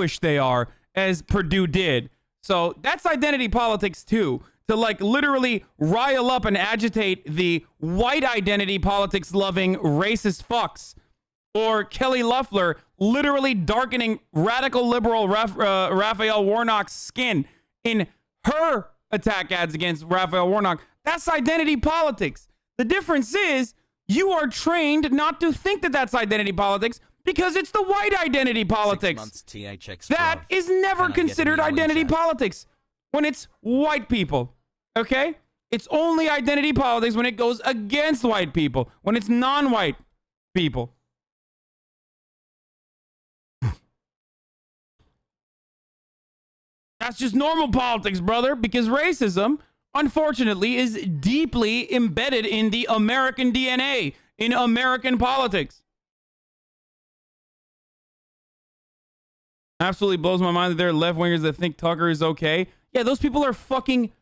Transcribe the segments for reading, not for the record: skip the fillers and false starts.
Jewish they are, as Purdue did. So that's identity politics too. To like literally rile up and agitate the white identity politics loving racist fucks. Or Kelly Loeffler literally darkening radical liberal Raphael Warnock's skin in her attack ads against Raphael Warnock. That's identity politics. The difference is you are trained not to think that that's identity politics because it's the white identity politics. That is never considered identity politics when it's white people. Okay? It's only identity politics when it goes against white people, when it's non-white people. That's just normal politics, brother, because racism, unfortunately, is deeply embedded in the American DNA, in American politics. Absolutely blows my mind that there are left-wingers that think Tucker is okay. Yeah, those people are fucking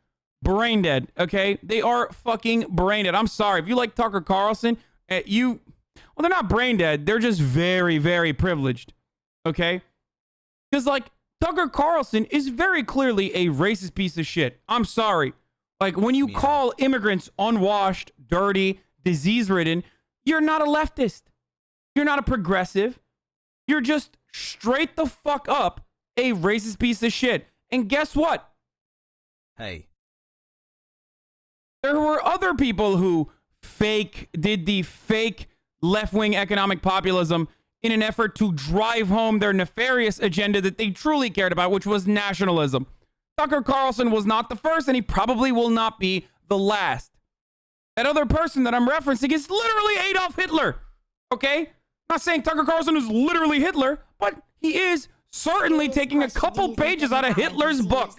brain dead, okay? They are fucking brain dead. I'm sorry. If you like Tucker Carlson, well, they're not brain dead. They're just very, very privileged, okay? Because, like, Tucker Carlson is very clearly a racist piece of shit. I'm sorry. Like, when you call immigrants unwashed, dirty, disease-ridden, you're not a leftist. You're not a progressive. You're just straight the fuck up a racist piece of shit. And guess what? Hey. There were other people who did the fake left-wing economic populism in an effort to drive home their nefarious agenda that they truly cared about, which was nationalism. Tucker Carlson was not the first, and he probably will not be the last. That other person that I'm referencing is literally Adolf Hitler, okay? I'm not saying Tucker Carlson is literally Hitler, but he is certainly taking a couple pages out of Hitler's book,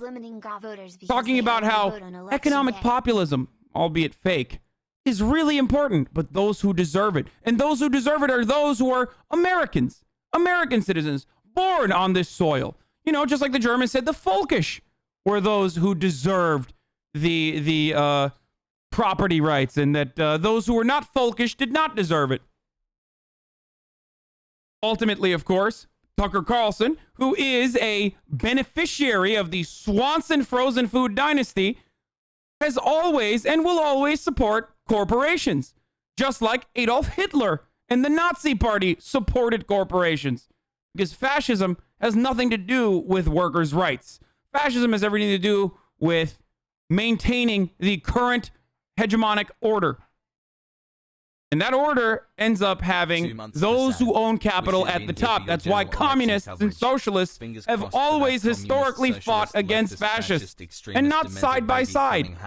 talking about how economic populism, albeit fake, is really important, but those who deserve it. And those who deserve it are those who are Americans, American citizens, born on this soil. You know, just like the Germans said, the Folkish were those who deserved the property rights, and that those who were not Folkish did not deserve it. Ultimately, of course, Tucker Carlson, who is a beneficiary of the Swanson frozen food dynasty, has always and will always support corporations, just like Adolf Hitler and the Nazi Party supported corporations, because fascism has nothing to do with workers' rights. Fascism has everything to do with maintaining the current hegemonic order. And that order ends up having those who own capital at the top. That's why communists and socialists have always historically fought against fascists, and not side by side.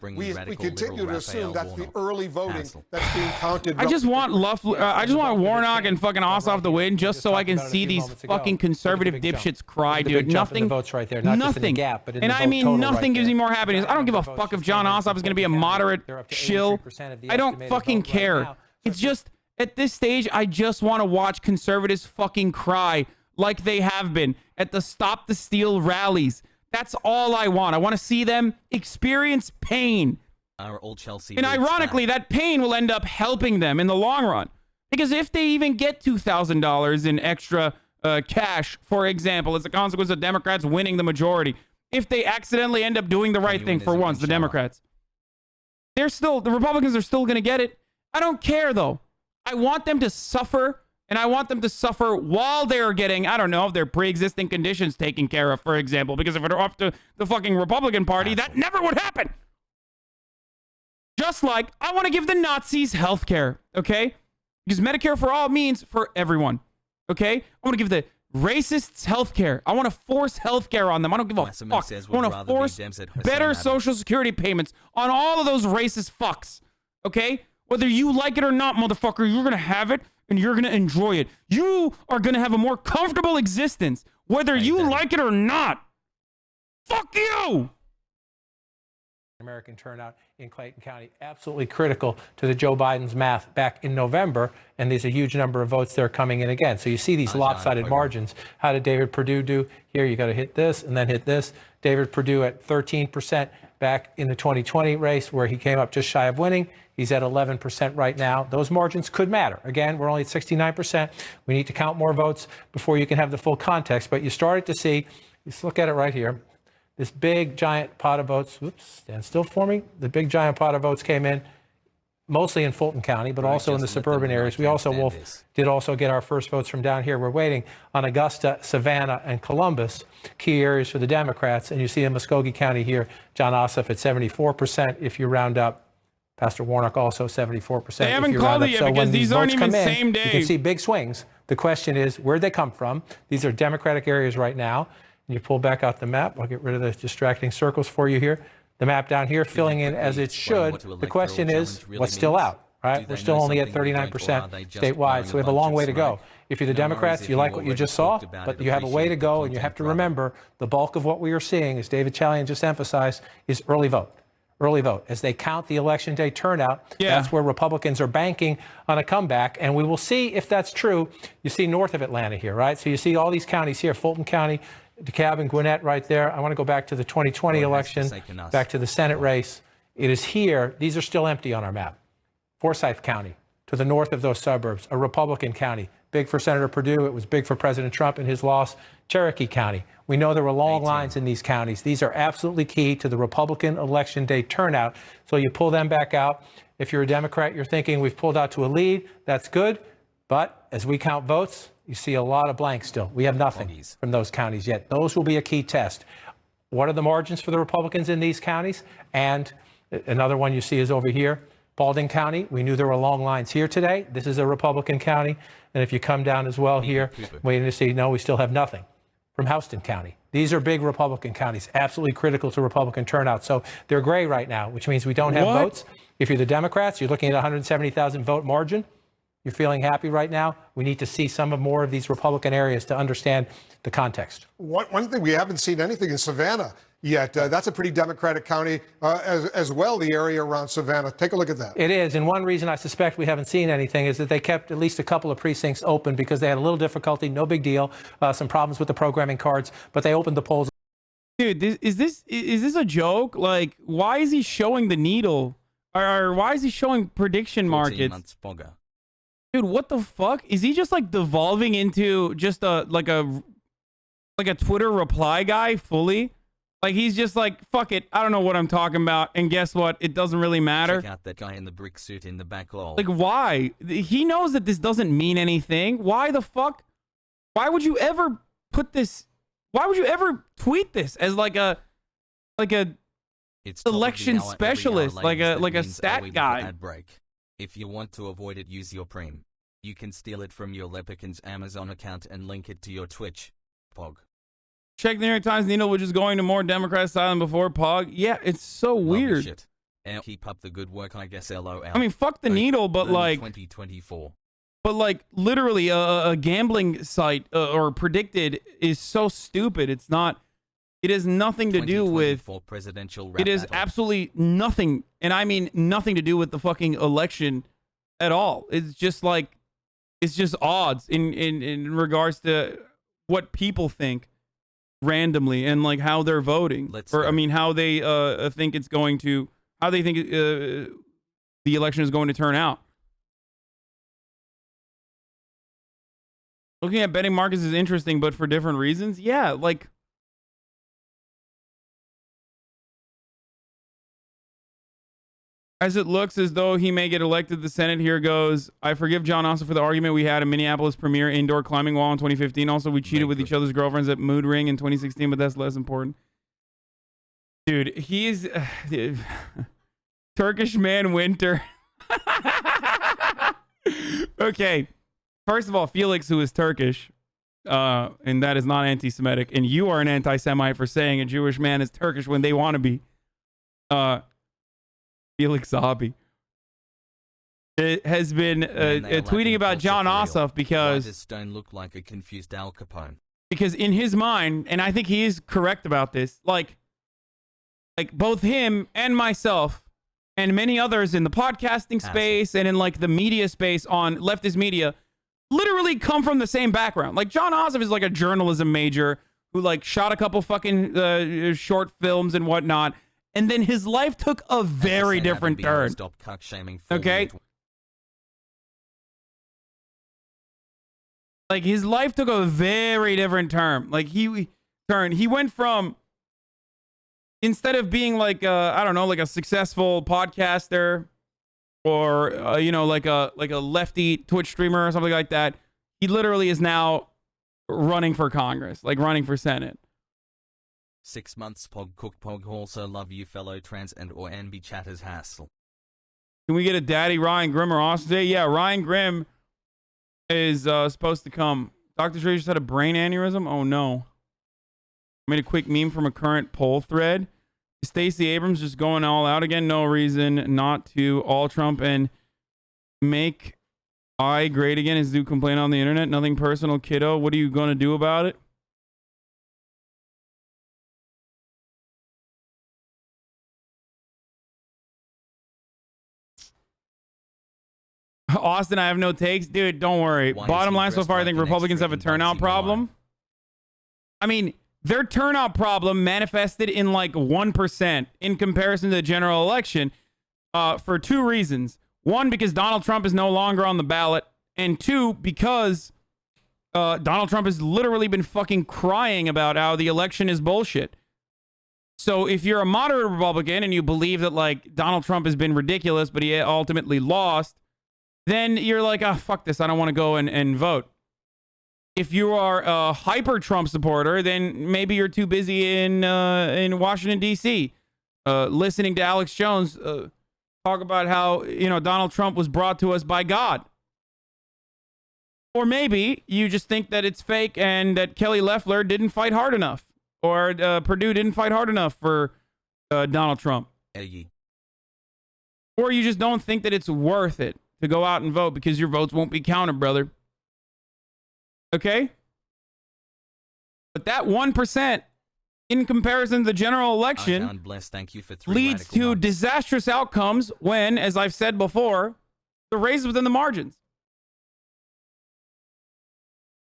We continue to assume that's the early voting that's being counted. I just want Warnock and fucking Ossoff to win, just so I can see these fucking conservative dipshits cry, dude. Nothing. Nothing. And I mean, nothing gives me more happiness. I don't give a fuck if John Ossoff is going to be a moderate shill. I don't fucking care. It's just, at this stage, I just want to watch conservatives fucking cry like they have been at the Stop the Steal rallies. That's all I want. I want to see them experience pain. Our old Chelsea. And ironically, that pain will end up helping them in the long run. Because if they even get $2,000 in extra cash, for example, as a consequence of Democrats winning the majority, if they accidentally end up doing the right thing for once, the Democrats, the Republicans are still going to get it. I don't care, though. I want them to suffer, and I want them to suffer while they're getting, I don't know, their pre-existing conditions taken care of, for example, because if it were up to the fucking Republican Party, that never would happen. Just like I want to give the Nazis health care, okay? Because Medicare for all means for everyone, okay? I want to give the racists health care. I want to force health care on them. I don't give a fuck. I want to force better Social Security payments on all of those racist fucks, okay? Whether you like it or not, motherfucker, you're going to have it and you're going to enjoy it. You are going to have a more comfortable existence, whether you like it or not. Fuck you! American turnout in Clayton County, absolutely critical to the Joe Biden's math back in November, and there's a huge number of votes there coming in again. So you see these lopsided margins. How did David Perdue do? Here you got to hit this and then hit this. David Perdue at 13%, back in the 2020 race where he came up just shy of winning. He's at 11% right now. Those margins could matter. Again, we're only at 69%. We need to count more votes before you can have the full context. But you started to see, let's look at it right here, this big giant pot of votes. Whoops, stand still for me. The big giant pot of votes came in, mostly in Fulton County, but also in the suburban areas. We also, Wolf, did also get our first votes from down here. We're waiting on Augusta, Savannah, and Columbus, key areas for the Democrats. And you see in Muskogee County here, John Ossoff at 74% if you round up. Pastor Warnock also 74%. They haven't called it yet because these aren't even same day. You can see big swings. The question is, where'd they come from? These are Democratic areas right now. And you pull back out the map. I'll get rid of the distracting circles for you here. The map down here filling in as it should. The question is, what's still out, right? We're still only at 39% statewide, so we have a long way to go. If you're the Democrats, you like what you just saw, but you have a way to go, and you have to remember the bulk of what we are seeing, as David Chalian just emphasized, is early vote. Early vote. As they count the election day turnout, that's where Republicans are banking on a comeback, and we will see if that's true. You see north of Atlanta here, right? So you see all these counties here, Fulton County, DeKalb and Gwinnett right there. I want to go back to the 2020 election, back to the Senate race. It is here. These are still empty on our map. Forsyth County, to the north of those suburbs, a Republican county. Big for Senator Perdue. It was big for President Trump and his loss. Cherokee County. We know there were long lines in these counties. These are absolutely key to the Republican election day turnout. So you pull them back out. If you're a Democrat, you're thinking we've pulled out to a lead. That's good. But as we count votes, you see a lot of blanks still. We have nothing from those counties yet. Those will be a key test. What are the margins for the Republicans in these counties? And another one you see is over here, Paulding County. We knew there were long lines here today. This is a Republican county. And if you come down as well here, waiting to see, no, we still have nothing from Houston County. These are big Republican counties, absolutely critical to Republican turnout. So they're gray right now, which means we don't have votes. If you're the Democrats, you're looking at a 170,000 vote margin. You're feeling happy right now. We need to see some more of these Republican areas to understand the context. One thing, we haven't seen anything in Savannah yet. That's a pretty Democratic county as well, the area around Savannah. Take a look at that. It is. And one reason I suspect we haven't seen anything is that they kept at least a couple of precincts open because they had a little difficulty. No big deal. Some problems with the programming cards, but they opened the polls. Dude, is this a joke? Like, why is he showing the needle? Or why is he showing prediction markets? Dude, what the fuck? Is he just like devolving into just like a Twitter reply guy fully? Like he's just like, fuck it, I don't know what I'm talking about, and guess what? It doesn't really matter. Check out that guy in the brick suit in the back, lol. Like why? He knows that this doesn't mean anything. Why the fuck? Why would you ever put this? Why would you ever tweet this as like a election specialist, like a stat guy? If you want to avoid it, use your Prime. You can steal it from your Leprechaun's Amazon account and link it to your Twitch. Pog. Check the New York Times needle, which is going to more Democrat style than before. Pog. Yeah, it's so weird. Shit. And keep up the good work, I guess. LOL. I mean, fuck the needle, but like 2024. But like literally, a gambling site or predicted is so stupid. It's not. It has nothing to do with presidential. It is absolutely nothing, and I mean nothing to do with the fucking election at all. It's just like, it's just odds in regards to what people think randomly and like how they're voting, I mean how they think it's going to, how they think the election is going to turn out. Looking at betting markets is interesting, but for different reasons. Yeah, like. As it looks as though he may get elected to the Senate, here goes. I forgive John Ossoff for the argument we had in Minneapolis premier indoor climbing wall in 2015. Also, we cheated with each other's girlfriends at Mood Ring in 2016, but that's less important. Dude, he's Turkish man winter. Okay. First of all, Felix, who is Turkish, and that is not anti-Semitic, and you are an anti-Semite for saying a Jewish man is Turkish when they want to be. Felix Zabi has been tweeting about John Ossoff because don't look like a confused Al Capone. Because in his mind, and I think he is correct about this, like both him and myself and many others in the podcasting space and in like the media space on leftist media literally come from the same background. Like John Ossoff is like a journalism major who like shot a couple fucking short films and whatnot. and then his life took a very different turn. Stop cuck shaming. Okay? Like, his life took a very different turn. Like, he went from, instead of being like, I don't know, like a successful podcaster or, you know, like a lefty Twitch streamer or something like that, he literally is now running for Congress, like running for Senate. 6 months Pog Cook Pog also love you fellow trans and or NB chatters hassle. Can we get a daddy Ryan Grimm or Austin today? Yeah, Ryan Grimm is supposed to come. Dr. Dre just had a brain aneurysm? Oh no. Made a quick meme from a current poll thread. Stacey Abrams just going all out again. No reason not to. All Trump and make I great again is do complain on the internet. Nothing personal, kiddo. What are you going to do about it? Austin, I have no takes. Dude, don't worry. Bottom line so far, I think Republicans have a turnout problem. I mean, their turnout problem manifested in like 1% in comparison to the general election for two reasons. One, because Donald Trump is no longer on the ballot. And two, because Donald Trump has literally been fucking crying about how the election is bullshit. So if you're a moderate Republican and you believe that like Donald Trump has been ridiculous, but he ultimately lost, then you're like, oh, fuck this. I don't want to go and vote. If you are a hyper Trump supporter, then maybe you're too busy in Washington, D.C., listening to Alex Jones talk about how, you know, Donald Trump was brought to us by God. Or maybe you just think that it's fake and that Kelly Loeffler didn't fight hard enough, or Purdue didn't fight hard enough for Donald Trump. Dayyyyy. Or you just don't think that it's worth it to go out and vote because your votes won't be counted, brother. Okay? But that 1% in comparison to the general election Thank you for 3 leads to months. disastrous outcomes when, as I've said before, the race is within the margins.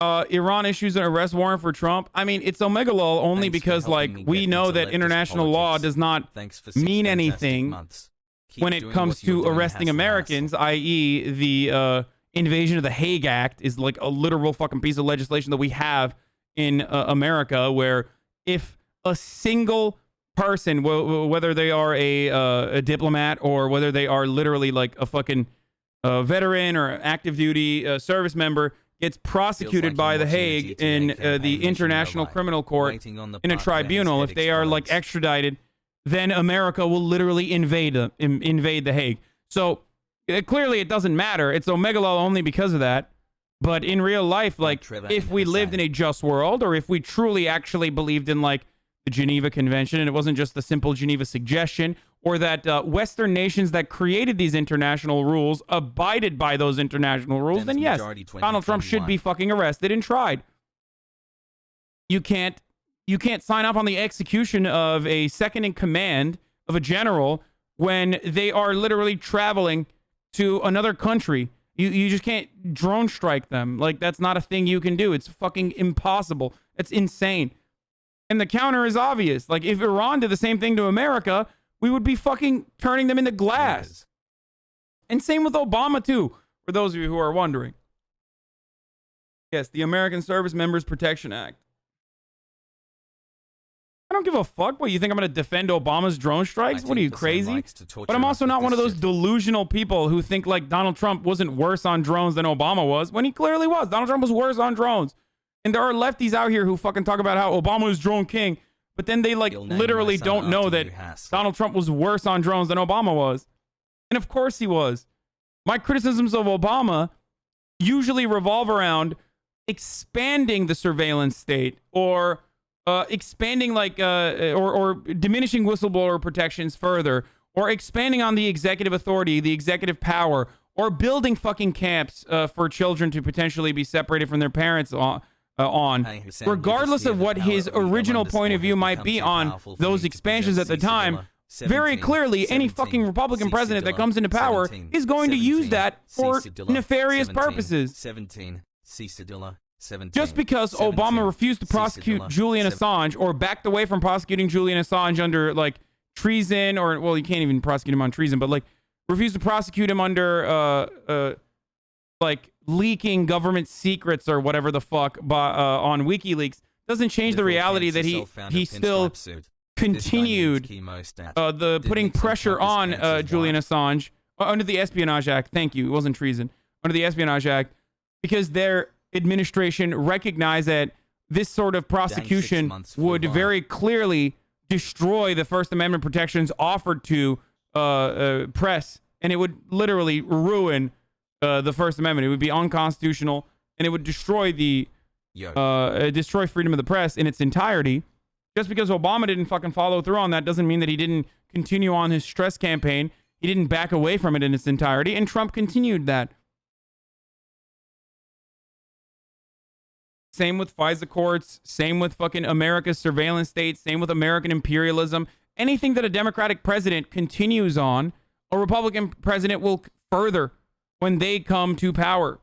Iran issues an arrest warrant for Trump. I mean, it's Omega Law only because, like, we know that international law does not mean anything when it comes to arresting Americans, i.e. the invasion of the Hague Act is like a literal fucking piece of legislation that we have in America, where if a single person, whether they are a diplomat or whether they are literally like a fucking veteran or active duty service member, gets prosecuted by the Hague in the International Criminal Court in a tribunal, if they are like extradited, then America will literally invade the Hague. So clearly it doesn't matter. It's Omega Law only because of that. But in real life, like, if we lived in a just world, or if we truly actually believed in like the Geneva Convention and it wasn't just a simple Geneva suggestion, or that Western nations that created these international rules abided by those international rules, then yes, Donald Trump should be fucking arrested and tried. You can't sign up on the execution of a second in command of a general when they are literally traveling to another country. You just can't drone strike them. Like, that's not a thing you can do. It's fucking impossible. It's insane. And the counter is obvious. Like, if Iran did the same thing to America, we would be fucking turning them into glass. And same with Obama, too, for those of you who are wondering. Yes, the American Service Members Protection Act. I don't give a fuck. What, you think I'm going to defend Obama's drone strikes? What are you, crazy? But I'm also not one of those delusional people who think like Donald Trump wasn't worse on drones than Obama was, when he clearly was. Donald Trump was worse on drones. And there are lefties out here who fucking talk about how Obama is drone king, but then they like literally don't know that Donald Trump was worse on drones than Obama was. And of course he was. My criticisms of Obama usually revolve around expanding the surveillance state, or expanding like or diminishing whistleblower protections further, or expanding on the executive authority, the executive power, or building fucking camps for children to potentially be separated from their parents on. Regardless of what his original point of view might be on those expansions at the time, very clearly any fucking Republican president that comes into power is going to use that for nefarious purposes. Just because Obama refused to prosecute Julian Assange, or backed away from prosecuting Julian Assange under like treason, or, well, you can't even prosecute him on treason, but, like, refuse to prosecute him under, like, leaking government secrets or whatever the fuck on WikiLeaks, doesn't change the reality that he still continued the putting pressure on Julian Assange under the Espionage Act. Thank you. It wasn't treason. Under the Espionage Act, because their administration recognized that this sort of prosecution would very clearly destroy the First Amendment protections offered to press, and it would literally ruin the First Amendment. It would be unconstitutional, and it would destroy destroy freedom of the press in its entirety. Just because Obama didn't fucking follow through on that doesn't mean that he didn't continue on his stress campaign. He didn't back away from it in its entirety, and Trump continued that. Same with FISA courts, same with fucking America's surveillance state, same with American imperialism. Anything that a Democratic president continues on, a Republican president will further when they come to power.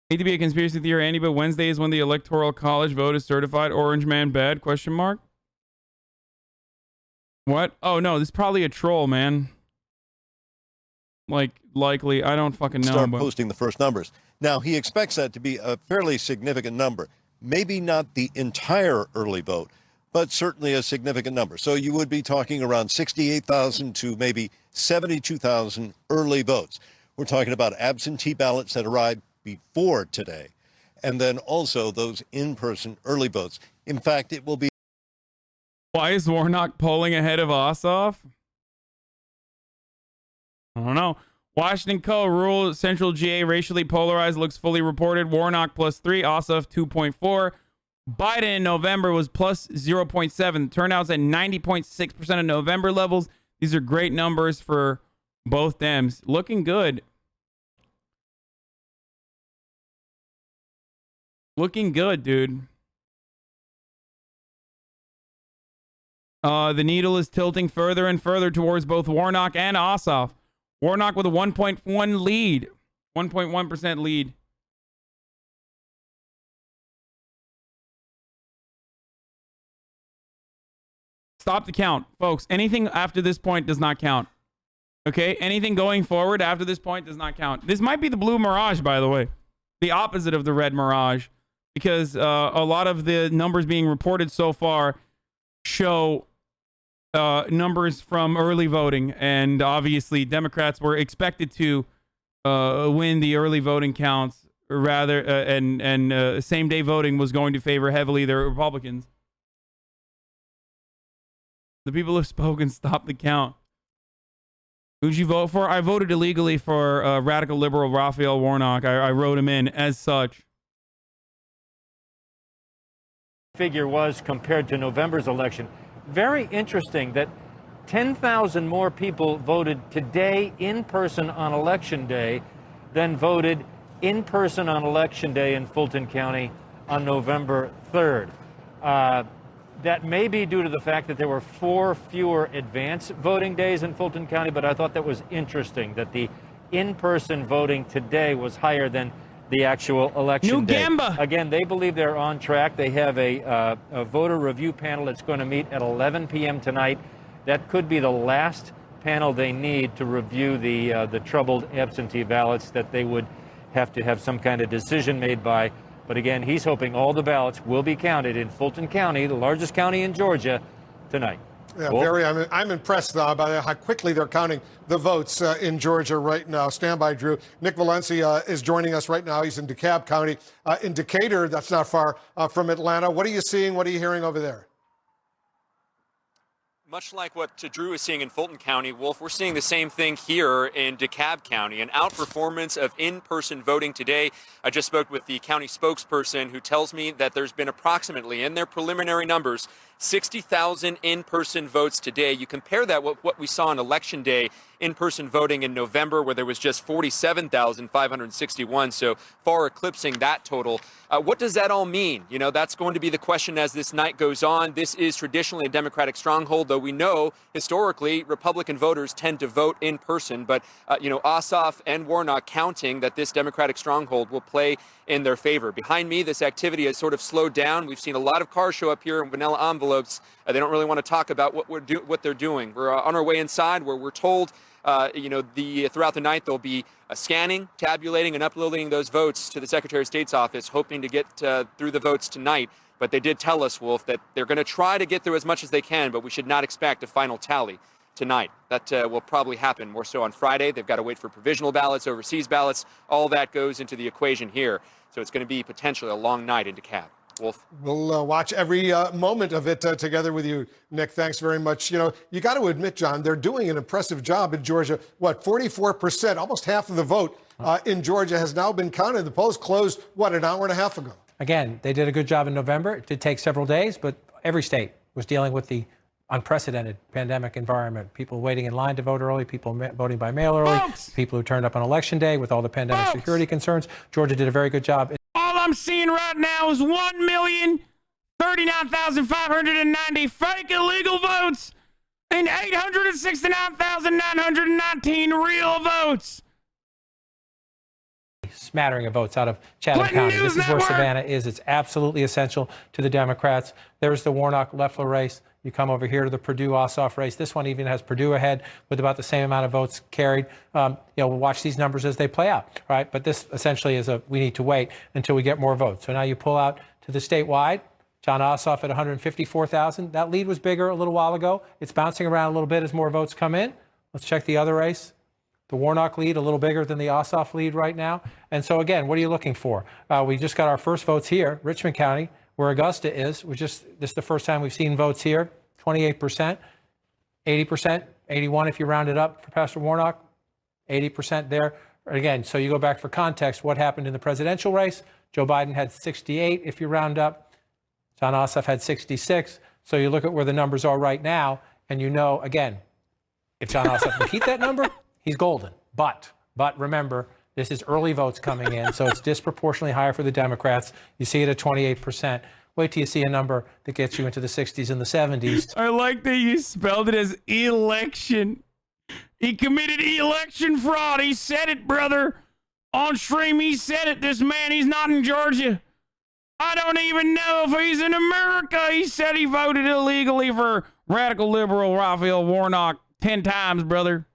Need to be a conspiracy theory, Andy, but Wednesday is when the Electoral College vote is certified. Orange man bad? Question mark. What? Oh no, this is probably a troll, man. Like, likely. I don't fucking know. Start posting the first numbers. Now, he expects that to be a fairly significant number. Maybe not the entire early vote, but certainly a significant number. So you would be talking around 68,000 to maybe 72,000 early votes. We're talking about absentee ballots that arrived before today, and then also those in-person early votes. In fact, it will be... Why is Warnock polling ahead of Ossoff? I don't know. Washington Co. Rural Central GA racially polarized looks fully reported. Warnock +3, Ossoff 2.4. Biden in November was +0.7. Turnout's at 90.6% of November levels. These are great numbers for both Dems. Looking good. Looking good, dude. The needle is tilting further and further towards both Warnock and Ossoff. Warnock with a 1.1 lead. 1.1% lead. Stop the count, folks. Anything after this point does not count. Okay? Anything going forward after this point does not count. This might be the blue mirage, by the way. The opposite of the red mirage. Because a lot of the numbers being reported so far show numbers from early voting. And obviously, Democrats were expected to win the early voting counts. Rather, and same-day voting was going to favor heavily the Republicans. The people have spoken. Stop the count. Who'd you vote for? I voted illegally for radical liberal Raphael Warnock. I wrote him in as such. Figure was compared to November's election. Very interesting that 10,000 more people voted today in person on election day than voted in person on election day in Fulton County on November 3rd. That may be due to the fact that there were 4 fewer advance voting days in Fulton County, but I thought that was interesting that the in-person voting today was higher than the actual election day. Again, they believe they're on track. They have a voter review panel that's going to meet at 11 p.m. tonight. That could be the last panel they need to review the troubled absentee ballots that they would have to have some kind of decision made by. But again, he's hoping all the ballots will be counted in Fulton County, the largest county in Georgia, tonight. Yeah, I'm impressed by how quickly they're counting the votes in Georgia right now. Stand by, Drew. Nick Valencia is joining us right now. He's in DeKalb County. In Decatur, that's not far from Atlanta. What are you seeing? What are you hearing over there? Much like what Drew is seeing in Fulton County, Wolf, we're seeing the same thing here in DeKalb County. An outperformance of in-person voting today. I just spoke with the county spokesperson who tells me that there's been approximately, in their preliminary numbers, 60,000 in-person votes today. You compare that with what we saw on Election Day in-person voting in November, where there was just 47,561, so far eclipsing that total. What does that all mean? You know, that's going to be the question as this night goes on. This is traditionally a Democratic stronghold, though we know historically Republican voters tend to vote in person. But, you know, Ossoff and Warnock counting that this Democratic stronghold will play in their favor. Behind me, this activity has sort of slowed down. We've seen a lot of cars show up here in vanilla envelopes. They don't really want to talk about what they're doing. We're on our way inside, where we're told you know, throughout the night there'll be scanning, tabulating, and uploading those votes to the Secretary of State's office, hoping to get through the votes tonight. But they did tell us, Wolf, that they're going to try to get through as much as they can, but we should not expect a final tally tonight. That will probably happen more so on Friday. They've got to wait for provisional ballots, overseas ballots. All that goes into the equation here. So it's going to be potentially a long night in DeKalb. Wolf. We'll watch every moment of it together with you, Nick. Thanks very much. You know, you got to admit, John, they're doing an impressive job in Georgia. What, 44%, almost half of the vote in Georgia has now been counted. The polls closed, what, an hour and a half ago? Again, they did a good job in November. It did take several days, but every state was dealing with the unprecedented pandemic environment. People waiting in line to vote early, people voting by mail early, people who turned up on election day with all the pandemic security concerns. Georgia did a very good job. All I'm seeing right now is 1,039,590 fake illegal votes and 869,919 real votes. Smattering of votes out of Chatham County. This is where Savannah is. It's absolutely essential to the Democrats. There's the Warnock-Loeffler race. You come over here to the Perdue-Ossoff race. This one even has Perdue ahead with about the same amount of votes carried. You know, we'll watch these numbers as they play out, right? But this essentially is we need to wait until we get more votes. So now you pull out to the statewide. John Ossoff at 154,000. That lead was bigger a little while ago. It's bouncing around a little bit as more votes come in. Let's check the other race. The Warnock lead a little bigger than the Ossoff lead right now. And so again, what are you looking for? We just got our first votes here, Richmond County, where Augusta is. This is the first time we've seen votes here. 28%, 80%, 81 if you round it up for Pastor Warnock, 80% there. Again, so you go back for context, what happened in the presidential race? Joe Biden had 68 if you round up. John Ossoff had 66. So you look at where the numbers are right now, and you know, again, if John Ossoff can keep that number, he's golden. But remember, this is early votes coming in, so it's disproportionately higher for the Democrats. You see it at 28%. Wait till you see a number that gets you into the 60s and the 70s. I like that you spelled it as election. He committed election fraud. He said it, brother. On stream, he said it. This man, he's not in Georgia. I don't even know if he's in America. He said he voted illegally for radical liberal Raphael Warnock 10 times, brother.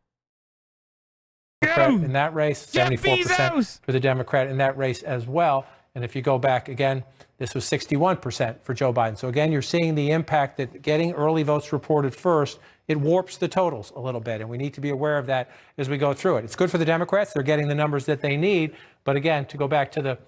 In that race, 74% for the Democrat in that race as well. And if you go back again, this was 61% for Joe Biden. So again, you're seeing the impact that getting early votes reported first, it warps the totals a little bit. And we need to be aware of that as we go through it. It's good for the Democrats. They're getting the numbers that they need. But again, to go back to the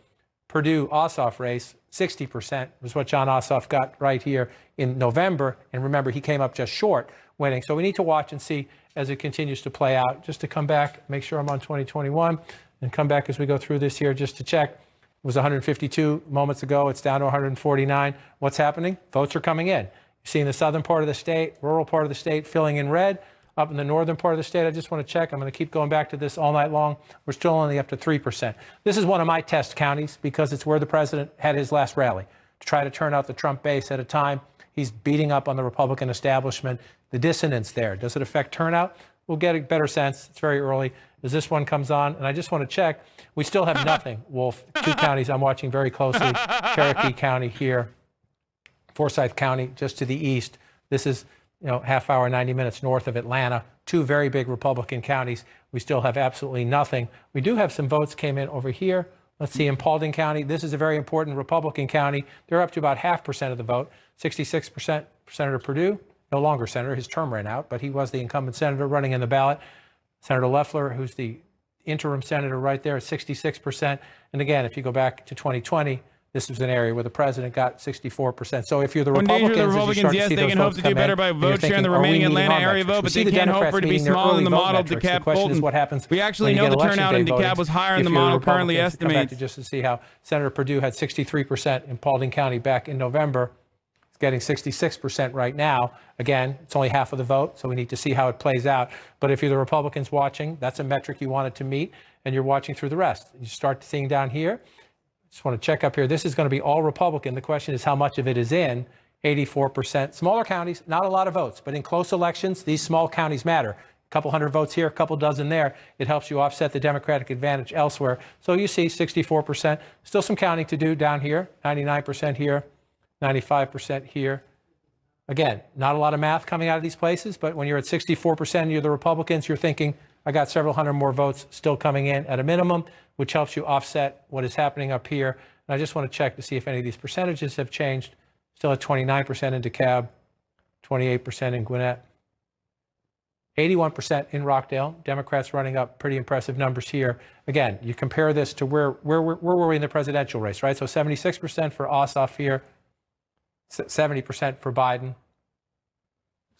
Perdue-Ossoff race, 60% was what John Ossoff got right here in November. And remember, he came up just short winning. So we need to watch and see as it continues to play out. Just to come back, make sure I'm on 2021, and come back as we go through this here just to check. It was 152 moments ago. It's down to 149. What's happening? Votes are coming in. You see in the southern part of the state, rural part of the state filling in red. Up in the northern part of the state, I just want to check. I'm going to keep going back to this all night long. We're still only up to 3%. This is one of my test counties because it's where the president had his last rally to try to turn out the Trump base at a time he's beating up on the Republican establishment. The dissonance there. Does it affect turnout? We'll get a better sense. It's very early as this one comes on. And I just want to check. We still have nothing, Wolf. Two counties I'm watching very closely. Cherokee County here. Forsyth County just to the east. This is, half hour, 90 minutes north of Atlanta. Two very big Republican counties. We still have absolutely nothing. We do have some votes came in over here. Let's see, in Paulding County, this is a very important Republican county. They're up to about 0.5% of the vote. 66% for Senator Perdue. No longer senator. His term ran out, but he was the incumbent senator running in the ballot. Senator Loeffler, who's the interim senator right there at 66%. And again, if you go back to 2020, this was an area where the president got 64%. So if you're the Republicans, yes, they can hope to do better by vote share in the remaining Atlanta area vote, but they can't hope for it to be small in the model DeKalb Fulton. What happens? We actually know the turnout in DeKalb was higher in the model currently estimated. Just to see how Senator Perdue had 63% in Paulding County back in November. getting 66% right now. Again, it's only half of the vote, so we need to see how it plays out. But if you're the Republicans watching, that's a metric you wanted to meet, and you're watching through the rest. You start seeing down here. Just want to check up here. This is going to be all Republican. The question is how much of it is in. 84%. Smaller counties, not a lot of votes, but in close elections, these small counties matter. A couple hundred votes here, a couple dozen there. It helps you offset the Democratic advantage elsewhere. So you see 64%. Still some counting to do down here. 99% here, 95% here. Again, not a lot of math coming out of these places, but when you're at 64% and you're the Republicans, you're thinking, I got several hundred more votes still coming in at a minimum, which helps you offset what is happening up here. And I just want to check to see if any of these percentages have changed. Still at 29% in DeKalb, 28% in Gwinnett, 81% in Rockdale. Democrats running up pretty impressive numbers here. Again, you compare this to where were we in the presidential race, right? So 76% for Ossoff here, 70% for Biden,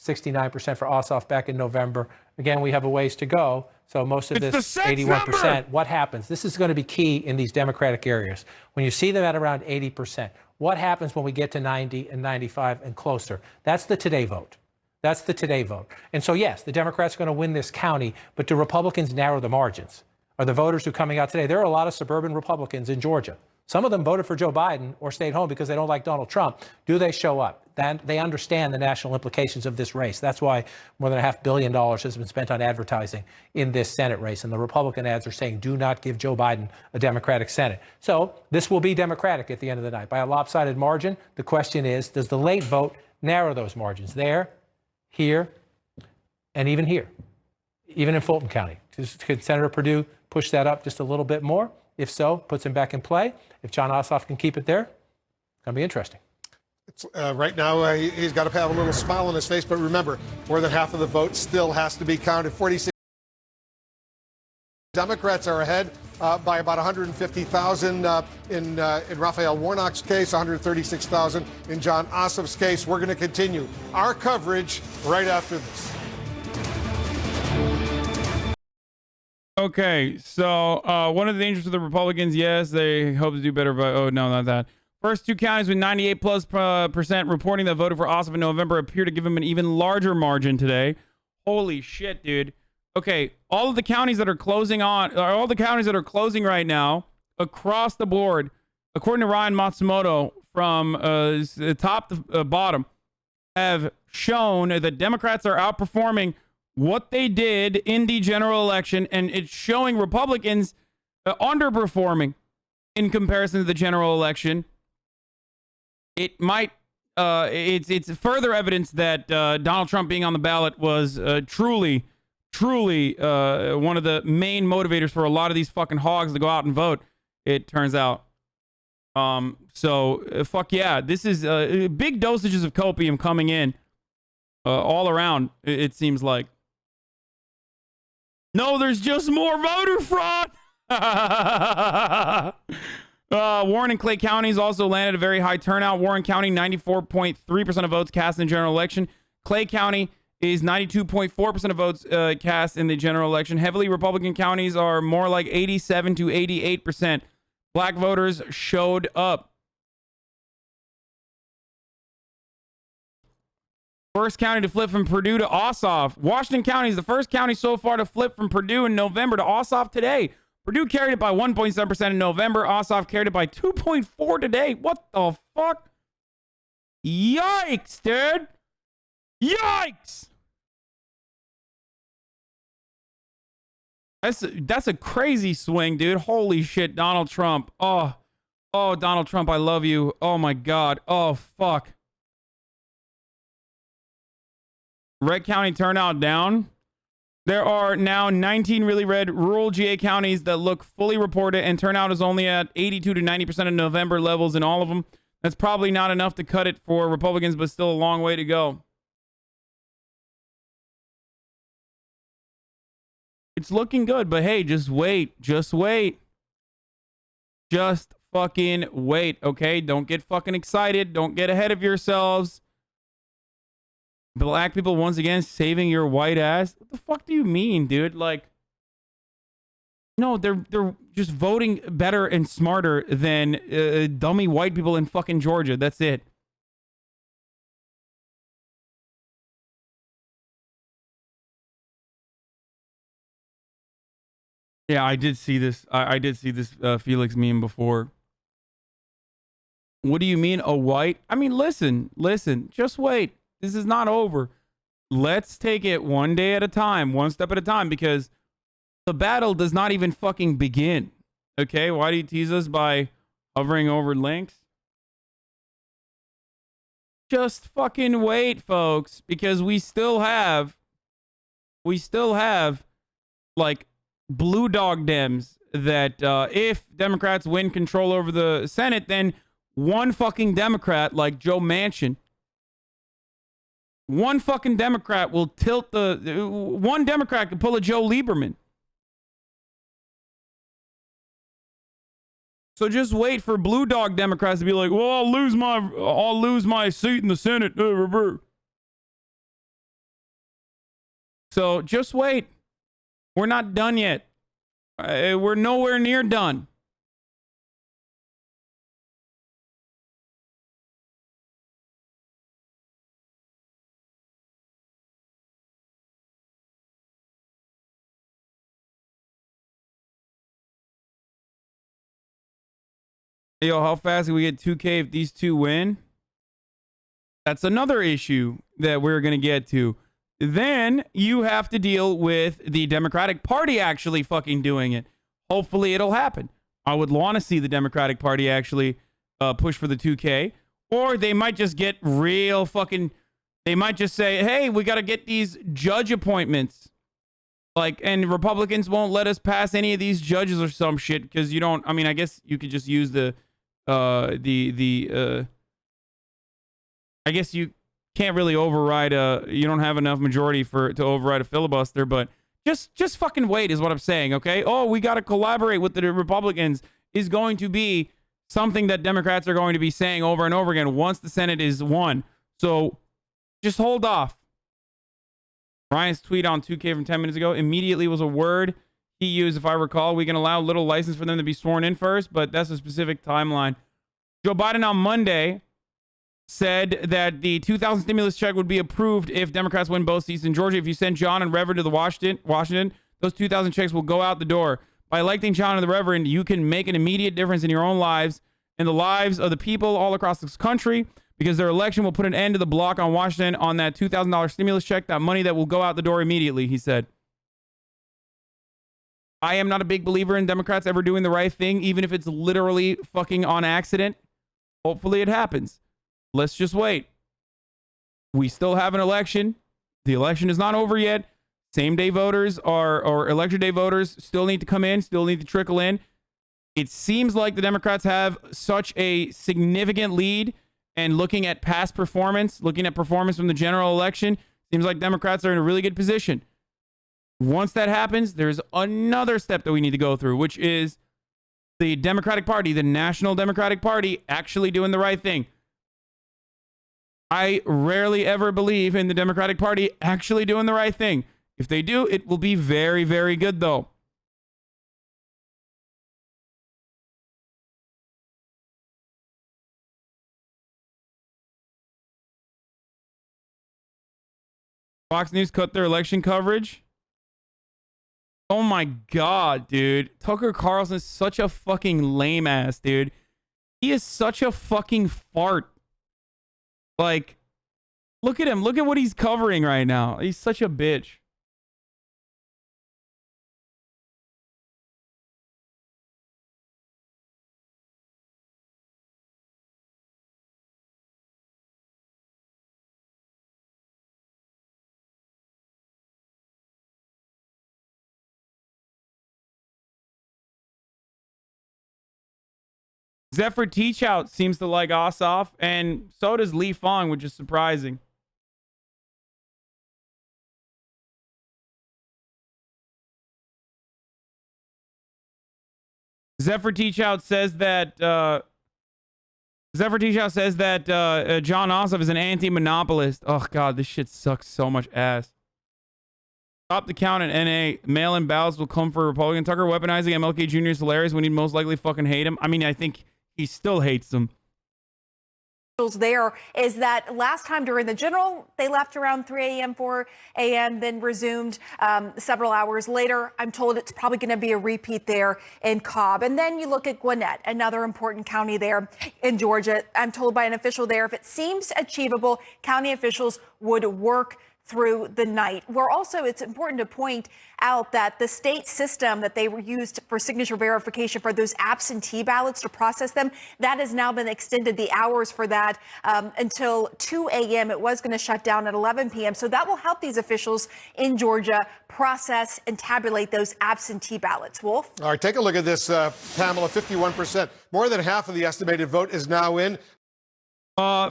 69% for Ossoff back in November. Again, we have a ways to go. So most of this 81%, what happens? This is going to be key in these Democratic areas. When you see them at around 80%, what happens when we get to 90 and 95 and closer? That's the today vote. That's the today vote. And so, yes, the Democrats are going to win this county, but do Republicans narrow the margins? Are the voters who are coming out today? There are a lot of suburban Republicans in Georgia. Some of them voted for Joe Biden or stayed home because they don't like Donald Trump. Do they show up? Then they understand the national implications of this race. That's why more than $500 million has been spent on advertising in this Senate race. And the Republican ads are saying, do not give Joe Biden a Democratic Senate. So this will be Democratic at the end of the night by a lopsided margin. The question is, does the late vote narrow those margins there, here, and even here, even in Fulton County? Could Senator Perdue push that up just a little bit more? If so, puts him back in play. If John Ossoff can keep it there, it's going to be interesting. It's, right now, he's got to have a little smile on his face. But remember, more than half of the vote still has to be counted. 46 Democrats are ahead by about 150,000 in Raphael Warnock's case, 136,000 in John Ossoff's case. We're going to continue our coverage right after this. Okay, so one of the dangers of the Republicans, yes, they hope to do better, but oh, no, not that. First two counties with 98+% reporting that voted for Ossoff in November appear to give him an even larger margin today. Holy shit, dude. Okay, all of the counties that are closing right now across the board, according to Ryan Matsumoto from top to bottom, have shown that Democrats are outperforming what they did in the general election, and it's showing Republicans underperforming in comparison to the general election. It might, it's further evidence that Donald Trump being on the ballot was truly one of the main motivators for a lot of these fucking hogs to go out and vote, it turns out. So fuck yeah, this is big dosages of copium coming in all around, it seems like. No, there's just more voter fraud. Warren and Clay counties also landed a very high turnout. Warren County, 94.3% of votes cast in the general election. Clay County is 92.4% of votes cast in the general election. Heavily Republican counties are more like 87 to 88%. Black voters showed up. First county to flip from Perdue to Ossoff. Washington County is the first county so far to flip from Perdue in November to Ossoff today. Perdue carried it by 1.7% in November. Ossoff carried it by 2.4% today. What the fuck? Yikes, dude. Yikes. That's a crazy swing, dude. Holy shit, Donald Trump. Oh, Donald Trump, I love you. Oh my God. Oh, fuck. Red County turnout down. There are now 19 really red rural GA counties that look fully reported, and turnout is only at 82 to 90% of November levels in all of them. That's probably not enough to cut it for Republicans, but still a long way to go. It's looking good, but hey, just wait. Just wait. Just fucking wait, okay? Don't get fucking excited. Don't get ahead of yourselves. Black people once again saving your white ass. What the fuck do you mean, dude? Like, no, they're just voting better and smarter than dummy white people in fucking Georgia. That's it. Yeah, I did see this. I did see this Felix meme before. What do you mean a white? I mean, listen, just wait. This is not over. Let's take it one day at a time, one step at a time, because the battle does not even fucking begin. Okay, why do you tease us by hovering over links? Just fucking wait, folks, because we still have like blue dog Dems that if Democrats win control over the Senate, then one fucking Democrat like Joe Manchin, one fucking Democrat will tilt one Democrat could pull a Joe Lieberman. So just wait for blue dog Democrats to be like, well, I'll lose my seat in the Senate. So just wait. We're not done yet. We're nowhere near done. Yo, how fast can we get 2K if these two win? That's another issue that we're going to get to. Then you have to deal with the Democratic Party actually fucking doing it. Hopefully it'll happen. I would want to see the Democratic Party actually push for the 2K. Or they might just get real fucking... They might just say, hey, we got to get these judge appointments. Like, and Republicans won't let us pass any of these judges or some shit because you don't... I mean, I guess you could just use I guess you can't really override you don't have enough majority to override a filibuster, but just fucking wait is what I'm saying, okay? Oh, we got to collaborate with the Republicans is going to be something that Democrats are going to be saying over and over again once the Senate is won. So just hold off. Ryan's tweet on 2K from 10 minutes ago immediately was a word he used, if I recall. We can allow little license for them to be sworn in first, but that's a specific timeline. Joe Biden on Monday said that the 2000 stimulus check would be approved if Democrats win both seats in Georgia. If you send John and Reverend to the Washington, those 2,000 checks will go out the door. By electing John and the Reverend, you can make an immediate difference in your own lives and the lives of the people all across this country, because their election will put an end to the block on Washington on that $2,000 stimulus check, that money that will go out the door immediately, he said. I am not a big believer in Democrats ever doing the right thing, even if it's literally fucking on accident. Hopefully it happens. Let's just wait. We still have an election. The election is not over yet. Same day voters or election day voters still need to come in, still need to trickle in. It seems like the Democrats have such a significant lead, and looking at past performance, looking at performance from the general election, seems like Democrats are in a really good position. Once that happens, there's another step that we need to go through, which is the Democratic Party, the National Democratic Party, actually doing the right thing. I rarely ever believe in the Democratic Party actually doing the right thing. If they do, it will be very, very good, though. Fox News cut their election coverage. Oh my God, dude. Tucker Carlson is such a fucking lame ass, dude. He is such a fucking fart. Like, look at him. Look at what he's covering right now. He's such a bitch. Zephyr Teachout seems to like Ossoff, and so does Lee Fong, which is surprising. Zephyr Teachout says that John Ossoff is an anti-monopolist. Oh God, this shit sucks so much ass. Stop the count in NA. Mail-in ballots will come for Republican. Tucker weaponizing MLK Jr. is hilarious when he'd most likely fucking hate him. I mean, I think he still hates them. there is that last time during the general, they left around 3 a.m., 4 a.m., then resumed several hours later. I'm told it's probably going to be a repeat there in Cobb. And then you look at Gwinnett, another important county there in Georgia. I'm told by an official there, if it seems achievable, county officials would work through the night. It's important to point out that the state system that they were used for signature verification for those absentee ballots to process them, that has now been extended, the hours for that, until 2 a.m. It was going to shut down at 11 p.m. So that will help these officials in Georgia process and tabulate those absentee ballots. Wolf? All right, take a look at this, Pamela, 51%. More than half of the estimated vote is now in.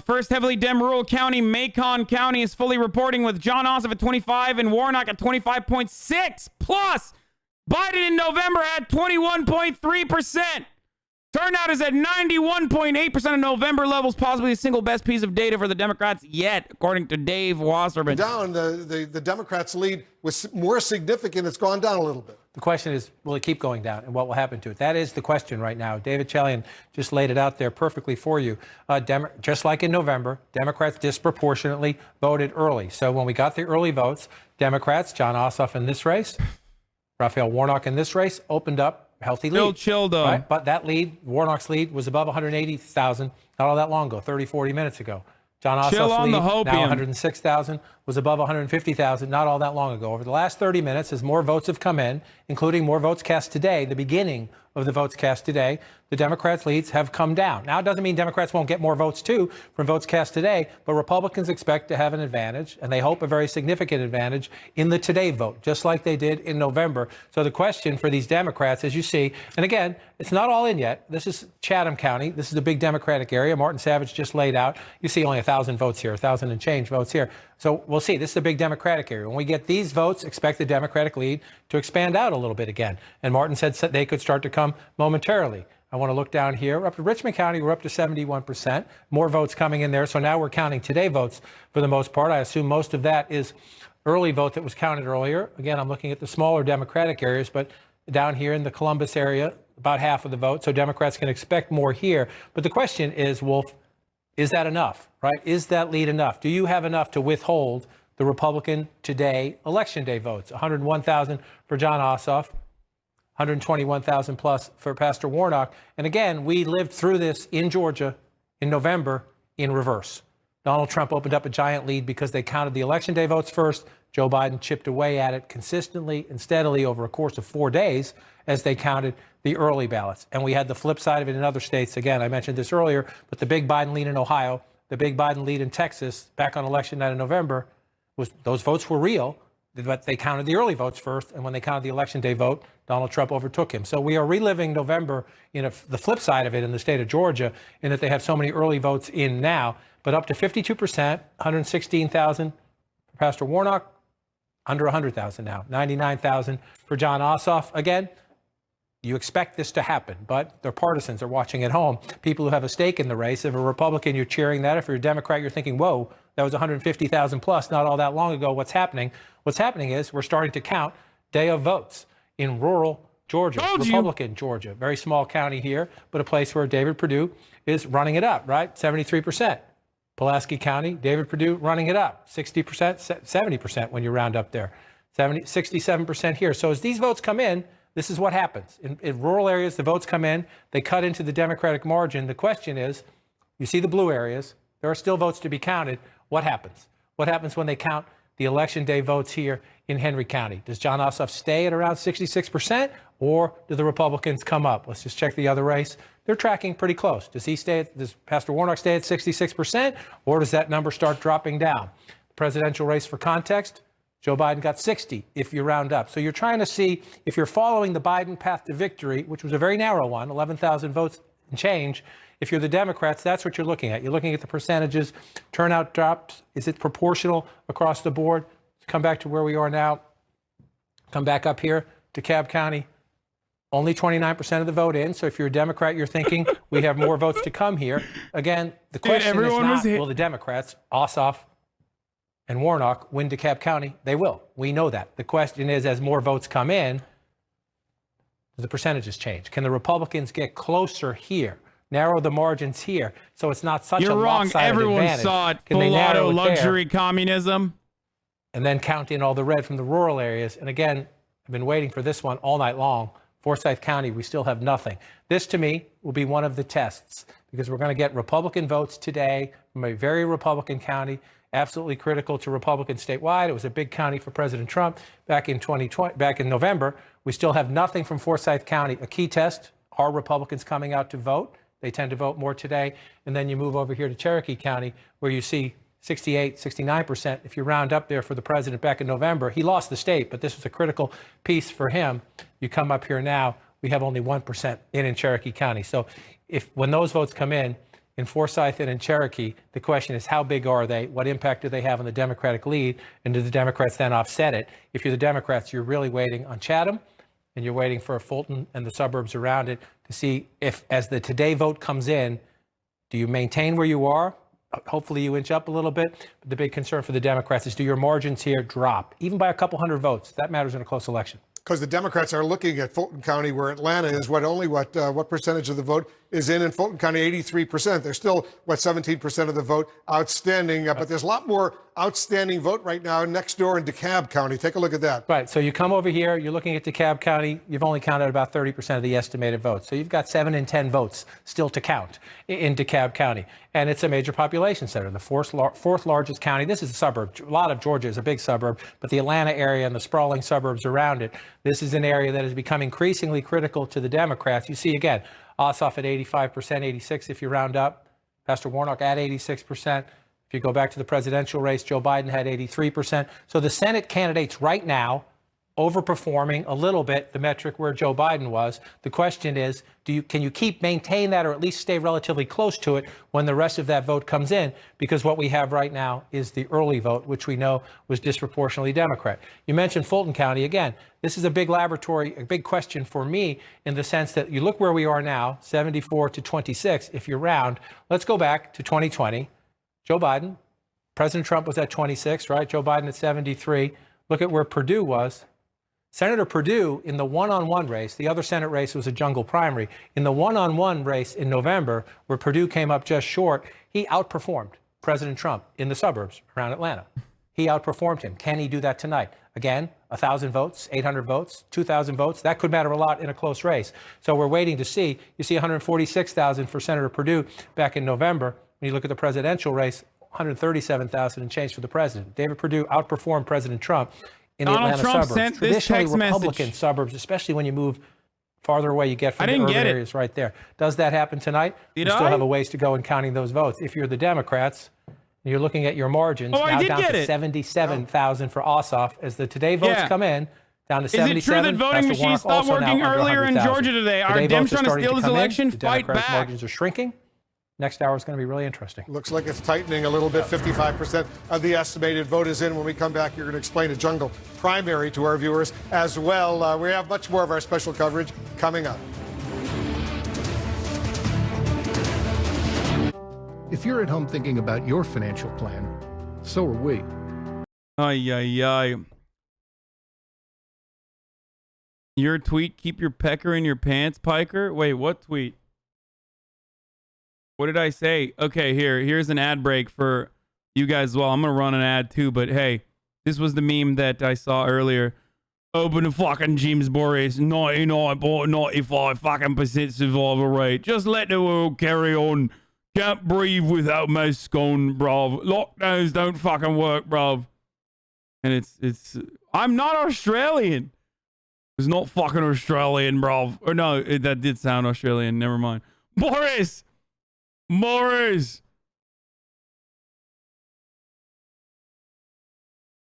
First heavily Dem rural county, Macon County, is fully reporting with John Ossoff at 25 and Warnock at 25.6. Plus, Biden in November had 21.3%. Turnout is at 91.8% of November levels, possibly the single best piece of data for the Democrats yet, according to Dave Wasserman. Down, the Democrats' lead was more significant. It's gone down a little bit. The question is, will it keep going down, and what will happen to it? That is the question right now. David Chalian just laid it out there perfectly for you. Just like in November, Democrats disproportionately voted early. So when we got the early votes, Democrats, John Ossoff in this race, Raphael Warnock in this race, opened up a healthy lead. Still chill, though. Right? But that lead, Warnock's lead, was above 180,000 not all that long ago, 30, 40 minutes ago. John Ossoff's lead, now 106,000, was above 150,000 not all that long ago. Over the last 30 minutes, as more votes have come in, including more votes cast today, the beginning of the votes cast today, the Democrats' leads have come down. Now, it doesn't mean Democrats won't get more votes, too, from votes cast today, but Republicans expect to have an advantage, and they hope a very significant advantage in the today vote, just like they did in November. So the question for these Democrats, as you see, and again, it's not all in yet. This is Chatham County. This is a big Democratic area. Martin Savage just laid out. You see only 1,000 votes here, 1,000 and change votes here. So we'll see. This is a big Democratic area. When we get these votes, expect the Democratic lead to expand out a little bit again. And Martin said they could start to come momentarily. I want to look down here. We're up to Richmond County. We're up to 71%. More votes coming in there. So now we're counting today votes for the most part. I assume most of that is early vote that was counted earlier. Again, I'm looking at the smaller Democratic areas, but down here in the Columbus area, about half of the vote. So Democrats can expect more here. But the question is, Wolf, is that enough, right? Is that lead enough? Do you have enough to withhold the Republican today election day votes? 101,000 for John Ossoff, 121,000 plus for Pastor Warnock. And again, we lived through this in Georgia in November in reverse. Donald Trump opened up a giant lead because they counted the election day votes first. Joe Biden chipped away at it consistently and steadily over a course of 4 days as they counted the early ballots. And we had the flip side of it in other states. Again, I mentioned this earlier, but the big Biden lead in Ohio, the big Biden lead in Texas back on election night in November, those votes were real, but they counted the early votes first. And when they counted the election day vote, Donald Trump overtook him. So we are reliving November in the flip side of it in the state of Georgia, in that they have so many early votes in now, but up to 52%, 116,000 for Pastor Warnock, under 100,000 now, 99,000 for John Ossoff. Again, you expect this to happen, but their partisans are watching at home. People who have a stake in the race. If a Republican, you're cheering that. If you're a Democrat, you're thinking, whoa, that was 150,000 plus not all that long ago. What's happening? What's happening is we're starting to count day of votes in rural Georgia, Republican Georgia. Very small county here, but a place where David Perdue is running it up, right? 73%. Pulaski County, David Perdue running it up, 60%, 70% when you round up there, 67% here. So as these votes come in, this is what happens. In rural areas, the votes come in, they cut into the Democratic margin. The question is, you see the blue areas, there are still votes to be counted. What happens? What happens when they count the election day votes here in Henry County? Does John Ossoff stay at around 66%, or do the Republicans come up? Let's just check the other race. They're tracking pretty close. Does Pastor Warnock stay at 66%, or does that number start dropping down? Presidential race, for context, Joe Biden got 60 if you round up. So you're trying to see if you're following the Biden path to victory, which was a very narrow one, 11,000 votes and change. If you're the Democrats, that's what you're looking at. You're looking at the percentages. Turnout drops. Is it proportional across the board? Come back to where we are now. Come back up here to DeKalb County. Only 29% of the vote in. So if you're a Democrat, you're thinking we have more votes to come here. Again, the question is not, will the Democrats, Ossoff and Warnock, win DeKalb County? They will. We know that. The question is, as more votes come in, do the percentages change? Can the Republicans get closer here? narrow the margins here, so it's not such a You're wrong. lopsided Everyone advantage. saw it. Can they Full narrow auto it there? luxury communism. And then count in all the red from the rural areas. And again, I've been waiting for this one all night long. Forsyth County, we still have nothing. This, to me, will be one of the tests because we're going to get Republican votes today from a very Republican county, absolutely critical to Republicans statewide. It was a big county for President Trump back in 2020, back in November. We still have nothing from Forsyth County. A key test, are Republicans coming out to vote? They tend to vote more today. And then you move over here to Cherokee County, where you see 68, 69%. If you round up there for the president back in November, he lost the state, but this was a critical piece for him. You come up here now, we have only 1% in Cherokee County. So when those votes come in Forsyth and in Cherokee, the question is how big are they? What impact do they have on the Democratic lead? And do the Democrats then offset it? If you're the Democrats, you're really waiting on Chatham, and you're waiting for Fulton and the suburbs around it to see if, as the today vote comes in, do you maintain where you are? Hopefully you inch up a little bit. But the big concern for the Democrats is, do your margins here drop, even by a couple hundred votes? That matters in a close election. Because the Democrats are looking at Fulton County, where Atlanta is what percentage of the vote is in Fulton County? 83%. There's still 17% of the vote outstanding, but there's a lot more outstanding vote right now next door in DeKalb County. Take a look at that. Right. So you come over here, you're looking at DeKalb County. You've only counted about 30% of the estimated votes. So you've got 7 in 10 votes still to count in DeKalb County. And it's a major population center, the fourth largest county. This is a suburb. A lot of Georgia is a big suburb, but the Atlanta area and the sprawling suburbs around it, this is an area that has become increasingly critical to the Democrats. You see, again, Ossoff at 85%, 86 if you round up. Pastor Warnock at 86%. If you go back to the presidential race, Joe Biden had 83%. So the Senate candidates right now overperforming a little bit the metric where Joe Biden was. The question is, can you maintain that, or at least stay relatively close to it when the rest of that vote comes in? Because what we have right now is the early vote, which we know was disproportionately Democrat. You mentioned Fulton County. Again, this is a big laboratory, a big question for me, in the sense that you look where we are now, 74 to 26, if you round. Let's go back to 2020. Joe Biden, President Trump was at 26, right? Joe Biden at 73. Look at where Perdue was. Senator Perdue, in the one-on-one race, the other Senate race was a jungle primary. In the one-on-one race in November, where Perdue came up just short, he outperformed President Trump in the suburbs around Atlanta. He outperformed him. Can he do that tonight? Again, 1,000 votes, 800 votes, 2,000 votes. That could matter a lot in a close race. So we're waiting to see. You see 146,000 for Senator Perdue back in November. When you look at the presidential race, 137,000 and change for the president. David Perdue outperformed President Trump in the Donald Atlanta Trump suburbs. sent this Traditionally text Republican message. suburbs, especially when you move farther away, you get from the urban areas right there. Does that happen tonight? You still have a ways to go in counting those votes. If you're the Democrats, you're looking at your margins now down to 77,000 for Ossoff as the today votes come in. Down to 77. Is it true that voting machines stopped working earlier in Georgia today? Are Dems trying to steal this election? Fight back. Margins are shrinking. Next hour is going to be really interesting. Looks like it's tightening a little bit. 55% of the estimated vote is in. When we come back, you're going to explain a jungle primary to our viewers as well. We have much more of our special coverage coming up. If you're at home thinking about your financial plan, so are we. Ay, ay, ay. Your tweet, keep your pecker in your pants, Piker? Wait, what tweet? What did I say? Okay, here's an ad break for you guys as well. I'm going to run an ad too, but hey, this was the meme that I saw earlier. Open the fucking James Boris, 99.95 fucking % survival rate. Just let the world carry on. Can't breathe without mask on, bruv. Lockdowns don't fucking work, bruv. And it's I'm not Australian. It's not fucking Australian, bruv. Or no, that did sound Australian. Never mind. Boris!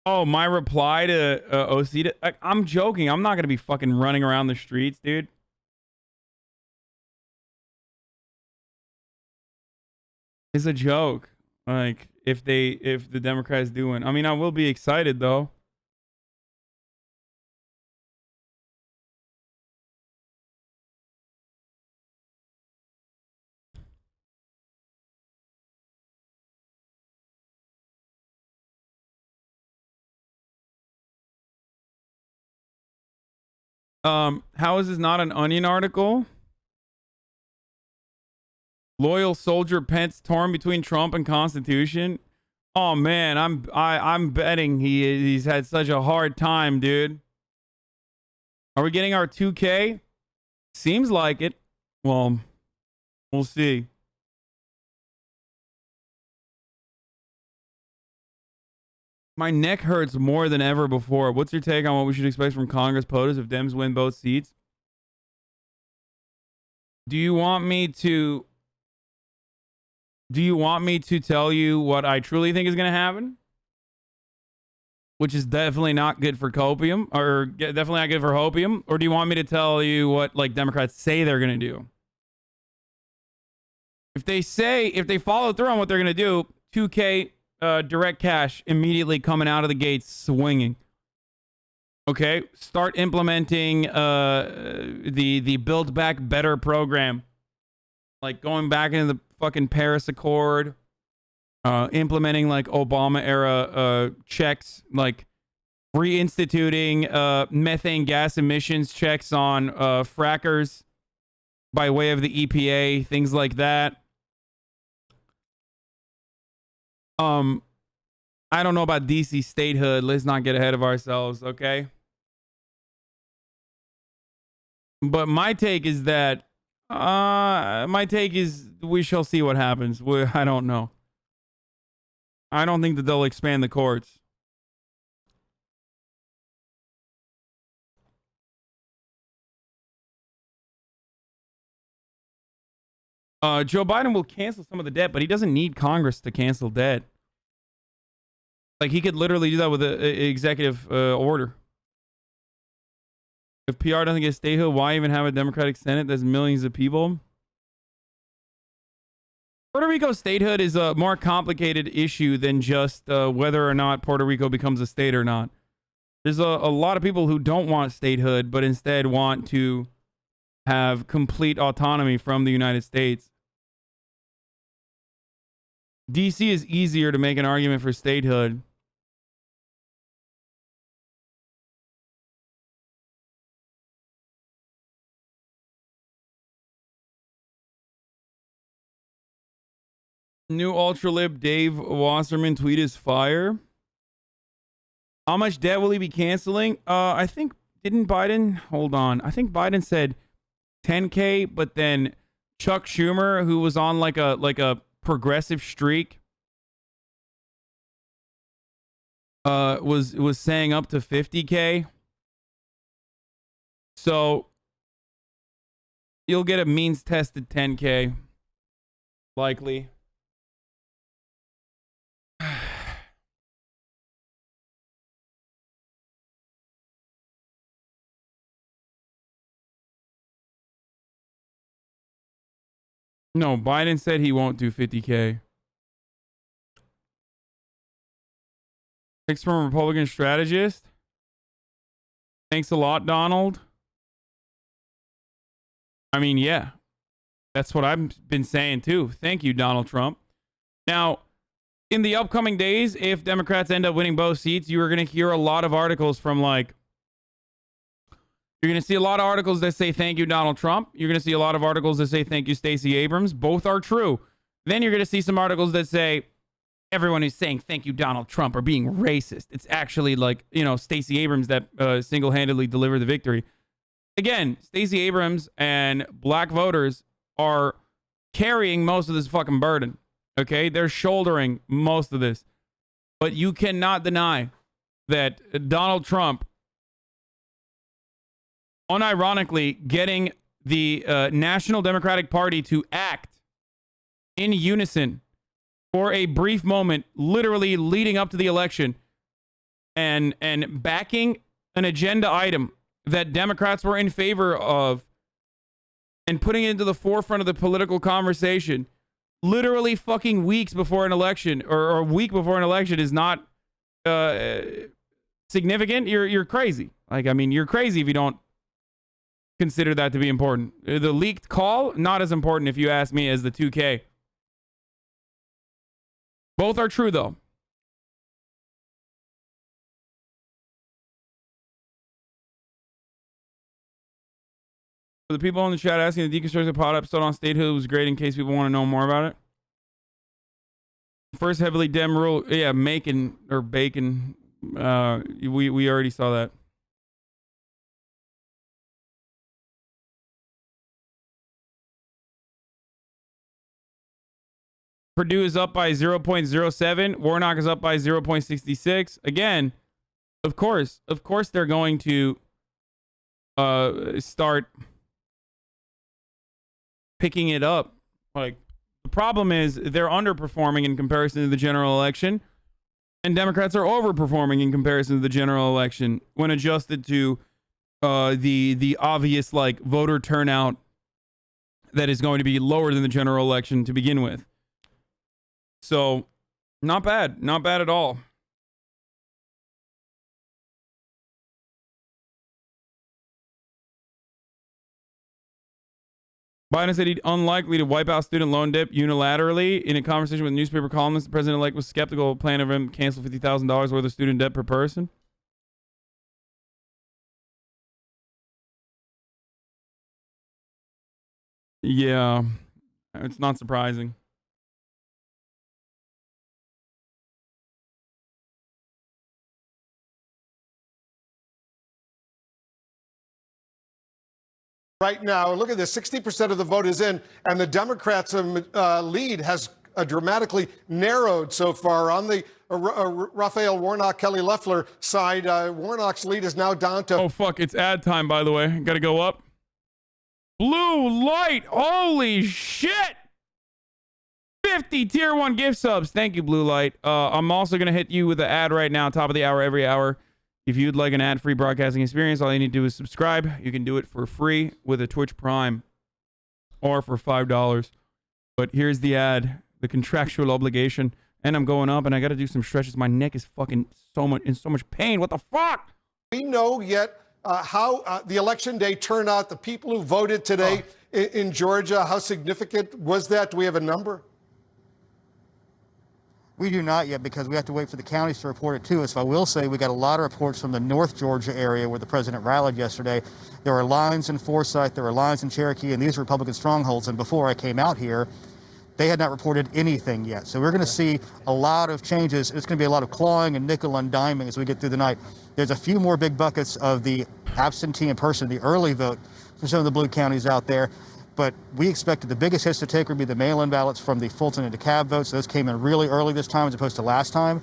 Oh, my reply to OC. I'm joking. I'm not going to be fucking running around the streets, dude. It's a joke. Like, if the Democrats do win. I mean, I will be excited, though. How is this not an Onion article? Loyal soldier Pence torn between Trump and Constitution. Oh man, I'm betting he's had such a hard time, dude. Are we getting our 2K? Seems like it. Well, we'll see. My neck hurts more than ever before. What's your take on what we should expect from Congress POTUS if Dems win both seats? Do you want me to tell you what I truly think is going to happen? Which is definitely not good for copium, or definitely not good for hopium. Or do you want me to tell you what like Democrats say they're going to do? If they follow through on what they're going to do, 2K direct cash immediately coming out of the gates swinging. Okay, start implementing the Build Back Better program, like going back into the fucking Paris Accord, implementing like Obama era checks, like reinstituting methane gas emissions checks on frackers by way of the EPA, things like that. I don't know about DC statehood. Let's not get ahead of ourselves, okay? But my take is that we shall see what happens. I don't know. I don't think that they'll expand the courts. Joe Biden will cancel some of the debt, but he doesn't need Congress to cancel debt. Like, he could literally do that with an executive order. If PR doesn't get statehood, why even have a Democratic Senate that's millions of people? Puerto Rico statehood is a more complicated issue than just whether or not Puerto Rico becomes a state or not. There's a lot of people who don't want statehood, but instead want to have complete autonomy from the United States. DC is easier to make an argument for statehood. New ultra-lib Dave Wasserman tweet is fire. How much debt will he be canceling? I think, didn't Biden? Hold on. I think Biden said 10K, but then Chuck Schumer, who was on like a progressive streak, was saying up to 50K. So you'll get a means-tested 10K, likely. No, Biden said he won't do 50K. Thanks from a Republican strategist. Thanks a lot, Donald. I mean, yeah. That's what I've been saying too. Thank you, Donald Trump. Now, in the upcoming days, if Democrats end up winning both seats, you are going to hear a lot of articles from like, you're going to see a lot of articles that say, thank you, Donald Trump. You're going to see a lot of articles that say, thank you, Stacey Abrams. Both are true. Then you're going to see some articles that say, everyone who's saying, thank you, Donald Trump, are being racist. It's actually like, you know, Stacey Abrams that single-handedly delivered the victory. Again, Stacey Abrams and black voters are carrying most of this fucking burden. Okay? They're shouldering most of this. But you cannot deny that Donald Trump, unironically, getting the National Democratic Party to act in unison for a brief moment, literally leading up to the election, and backing an agenda item that Democrats were in favor of and putting it into the forefront of the political conversation literally fucking weeks before an election, or a week before an election, is not significant. You're crazy. Like, I mean, you're crazy if you don't consider that to be important. The leaked call, not as important if you ask me, as the 2K. Both are true, though. For the people in the chat asking, the deconstructed pod episode on statehood was great in case people want to know more about it. First heavily Dem rule, yeah, making or bacon. We already saw that. Purdue is up by 0.07. Warnock is up by 0.66. Again, of course they're going to start picking it up. Like, the problem is they're underperforming in comparison to the general election, and Democrats are overperforming in comparison to the general election when adjusted to the obvious like voter turnout that is going to be lower than the general election to begin with. So, not bad at all. Biden said he'd unlikely to wipe out student loan debt unilaterally. In a conversation with newspaper columnists, the president-elect was skeptical of the plan of him to cancel $50,000 worth of student debt per person. Yeah, it's not surprising. Right now, look at this, 60% of the vote is in, and the Democrats' lead has dramatically narrowed so far. On the Raphael Warnock, Kelly Loeffler side, Warnock's lead is now down to... Oh, fuck, it's ad time, by the way. Gotta go up. Blue light, holy shit! 50 tier 1 gift subs. Thank you, Blue Light. I'm also gonna hit you with the ad right now, top of the hour, every hour. If you'd like an ad-free broadcasting experience, all you need to do is subscribe. You can do it for free with a Twitch Prime or for $5. But here's the ad, the contractual obligation. And I'm going up and I got to do some stretches. My neck is fucking in so much pain. What the fuck? We know yet how the election day turnout, the people who voted today in Georgia, how significant was that? Do we have a number? We do not yet because we have to wait for the counties to report it to us. I will say we got a lot of reports from the North Georgia area where the president rallied yesterday. There were lines in Forsyth, there were lines in Cherokee, and these are Republican strongholds. And before I came out here, they had not reported anything yet. So we're going to see a lot of changes. It's going to be a lot of clawing and nickel and diming as we get through the night. There's a few more big buckets of the absentee in person, the early vote for some of the blue counties out there. But we expected the biggest hits to take would be the mail-in ballots from the Fulton and DeKalb votes. Those came in really early this time as opposed to last time.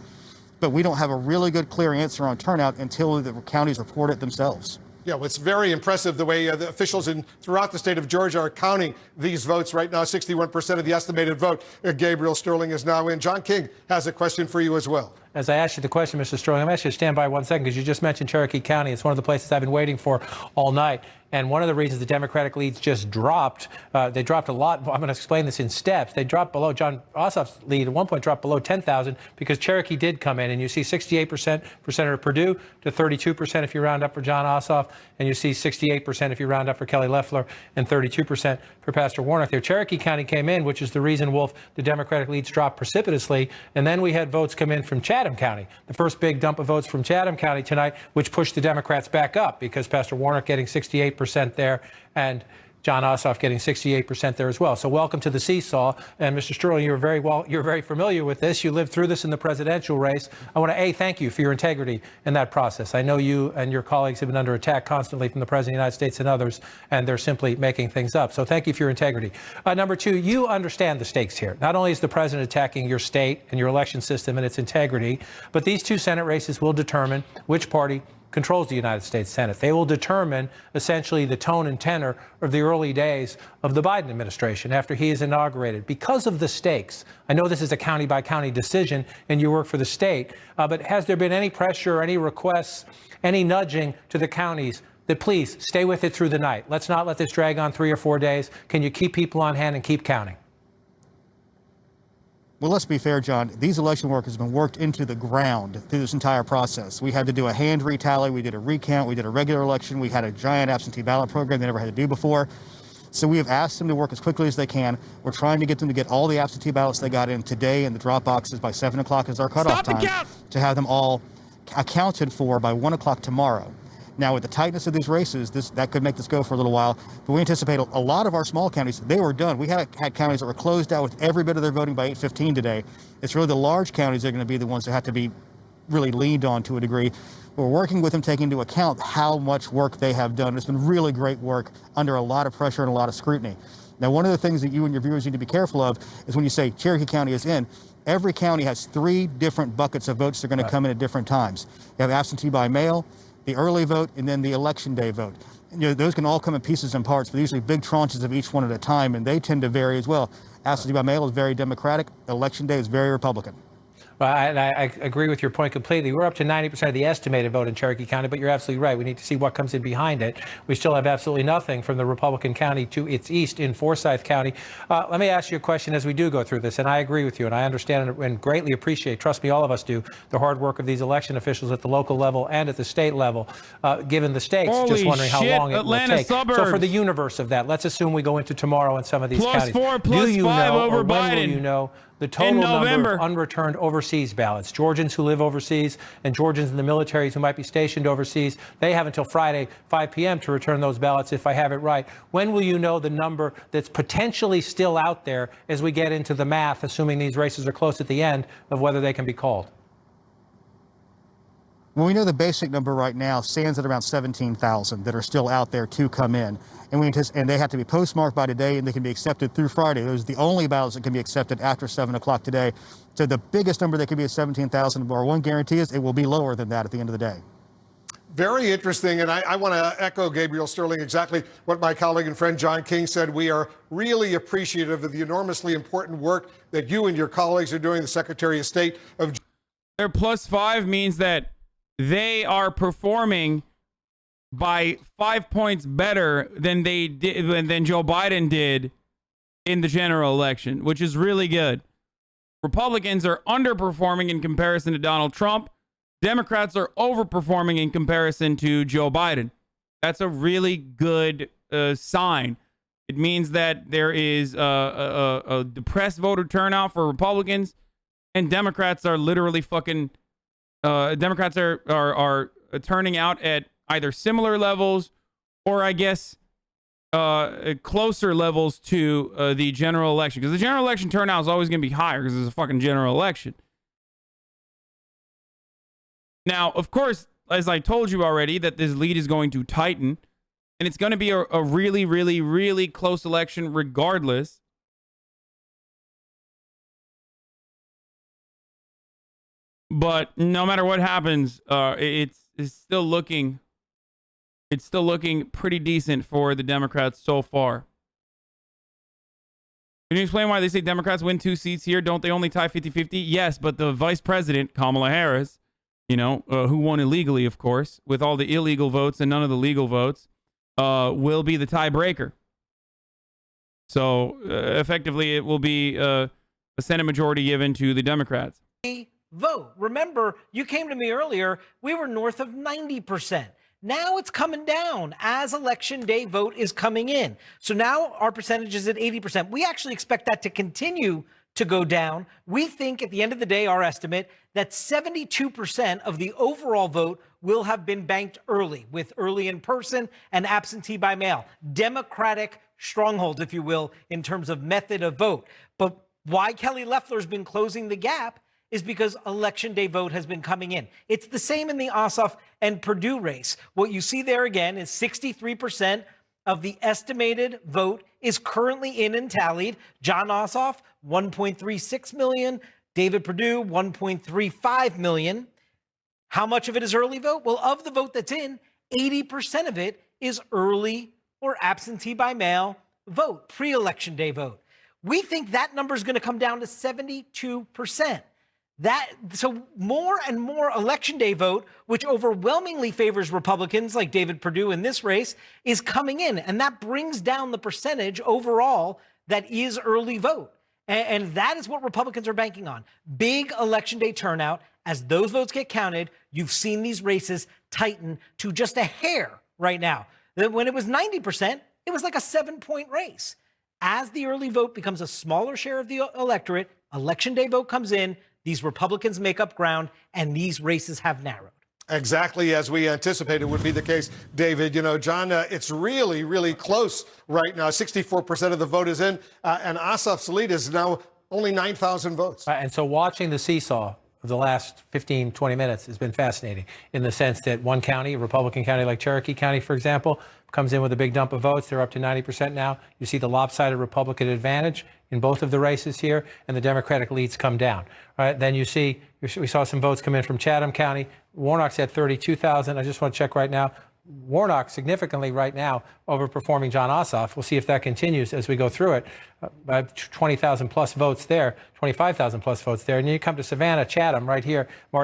But we don't have a really good, clear answer on turnout until the counties report it themselves. Yeah, well, it's very impressive the way the officials throughout the state of Georgia are counting these votes right now. 61% of the estimated vote. Gabriel Sterling is now in. John King has a question for you as well. As I asked you the question, Mr. Sterling, I'm asking you to stand by 1 second because you just mentioned Cherokee County. It's one of the places I've been waiting for all night. And one of the reasons the Democratic leads just dropped, they dropped a lot. I'm going to explain this in steps. They dropped below, John Ossoff's lead at one point dropped below 10,000 because Cherokee did come in. And you see 68% for Senator Perdue to 32% if you round up for John Ossoff. And you see 68% if you round up for Kelly Loeffler and 32% for Pastor Warnock there. Cherokee County came in, which is the reason, Wolf, the Democratic leads dropped precipitously. And then we had votes come in from Chatham County, the first big dump of votes from Chatham County tonight, which pushed the Democrats back up because Pastor Warnock getting 68% there and John Ossoff getting 68% there as well. So welcome to the seesaw. And Mr. Sterling, you're very familiar with this. You lived through this in the presidential race. I want to thank you for your integrity in that process. I know you and your colleagues have been under attack constantly from the President of the United States and others, and they're simply making things up. So thank you for your integrity. Number two, you understand the stakes here. Not only is the president attacking your state and your election system and its integrity, but these two Senate races will determine which party controls the United States Senate. They will determine essentially the tone and tenor of the early days of the Biden administration after he is inaugurated. Because of the stakes, I know this is a county by county decision and you work for the state, but has there been any pressure, any requests, any nudging to the counties that please stay with it through the night? Let's not let this drag on 3 or 4 days. Can you keep people on hand and keep counting? Well, let's be fair, John. These election workers have been worked into the ground through this entire process. We had to do a hand retally. We did a recount. We did a regular election. We had a giant absentee ballot program they never had to do before. So we have asked them to work as quickly as they can. We're trying to get them to get all the absentee ballots they got in today in the drop boxes by 7 o'clock is our cutoff time to have them all accounted for by 1 o'clock tomorrow. Now, with the tightness of these races, that could make this go for a little while. But we anticipate a lot of our small counties, they were done. We had counties that were closed out with every bit of their voting by 8:15 today. It's really the large counties that are going to be the ones that have to be really leaned on to a degree. We're working with them, taking into account how much work they have done. It's been really great work under a lot of pressure and a lot of scrutiny. Now, one of the things that you and your viewers need to be careful of is when you say Cherokee County is in, every county has 3 different buckets of votes that are going to come in at different times. You have absentee by mail, the early vote, and then the election day vote. You know, those can all come in pieces and parts, but usually big tranches of each one at a time, and they tend to vary as well. Absentee by mail is very Democratic. Election day is very Republican. Well, I agree with your point completely. We're up to 90% of the estimated vote in Cherokee County, but you're absolutely right. We need to see what comes in behind it. We still have absolutely nothing from the Republican county to its east in Forsyth County. Let me ask you a question as we do go through this, and I agree with you, and I understand and greatly appreciate, trust me, all of us do, the hard work of these election officials at the local level and at the state level, given the stakes. Holy just wondering shit, how long it Atlanta will take. suburbs. So for the universe of that, let's assume we go into tomorrow in some of these +4, counties. +5 over or when Biden. will you know the total number of unreturned overseas ballots? Georgians who live overseas and Georgians in the militaries who might be stationed overseas, they have until Friday, 5 p.m. to return those ballots, if I have it right. When will you know the number that's potentially still out there as we get into the math, assuming these races are close at the end, of whether they can be called? Well, we know the basic number right now stands at around 17,000 that are still out there to come in. And they have to be postmarked by today, and they can be accepted through Friday. Those are the only ballots that can be accepted after 7 o'clock today. So the biggest number that could be is 17,000. Our one guarantee is it will be lower than that at the end of the day. Very interesting, and I want to echo Gabriel Sterling exactly what my colleague and friend John King said. We are really appreciative of the enormously important work that you and your colleagues are doing, the Secretary of State of... Their +5 means that they are performing by 5 points better than they did than Joe Biden did in the general election, which is really good. Republicans are underperforming in comparison to Donald Trump. Democrats are overperforming in comparison to Joe Biden. That's a really good sign. It means that there is a depressed voter turnout for Republicans, and Democrats are literally fucking... Democrats are turning out at either similar levels or, I guess, closer levels to the general election. Because the general election turnout is always going to be higher because it's a fucking general election. Now, of course, as I told you already, that this lead is going to tighten. And it's going to be a really, really, really close election regardless. But no matter what happens, it's still looking pretty decent for the Democrats so far. Can you explain why they say Democrats win 2 seats here? Don't they only tie 50-50? Yes, but the vice president, Kamala Harris, who won illegally, of course, with all the illegal votes and none of the legal votes, will be the tiebreaker. So effectively, it will be a Senate majority given to the Democrats. Vote. Remember, you came to me earlier, we were north of 90%. Now it's coming down as election day vote is coming in. So now our percentage is at 80%. We actually expect that to continue to go down. We think at the end of the day, our estimate, that 72% of the overall vote will have been banked early, with early in person and absentee by mail. Democratic stronghold, if you will, in terms of method of vote. But why Kelly Loeffler's been closing the gap is because election day vote has been coming in. It's the same in the Ossoff and Perdue race. What you see there again is 63% of the estimated vote is currently in and tallied. John Ossoff, 1.36 million. David Perdue, 1.35 million. How much of it is early vote? Well, of the vote that's in, 80% of it is early or absentee by mail vote, pre-election day vote. We think that number is going to come down to 72%. So more and more election day vote, which overwhelmingly favors Republicans like David Perdue in this race, is coming in. And that brings down the percentage overall that is early vote. And that is what Republicans are banking on. Big election day turnout. As those votes get counted, you've seen these races tighten to just a hair right now. When it was 90%, it was like a 7-point race. As the early vote becomes a smaller share of the electorate, election day vote comes in, these Republicans make up ground, and these races have narrowed. Exactly as we anticipated would be the case, David. You know, John, it's really, really close right now. 64% of the vote is in, and Asaf's lead is now only 9,000 votes. And so watching the seesaw of the last 15, 20 minutes has been fascinating in the sense that one county, a Republican county like Cherokee County, for example, comes in with a big dump of votes. They're up to 90% now. You see the lopsided Republican advantage in both of the races here, and the Democratic leads come down. All right, then we saw some votes come in from Chatham County. Warnock's at 32,000. I just want to check right now. Warnock significantly right now overperforming John Ossoff. We'll see if that continues as we go through it. 20,000 plus votes there, 25,000 plus votes there. And then you come to Savannah, Chatham right here.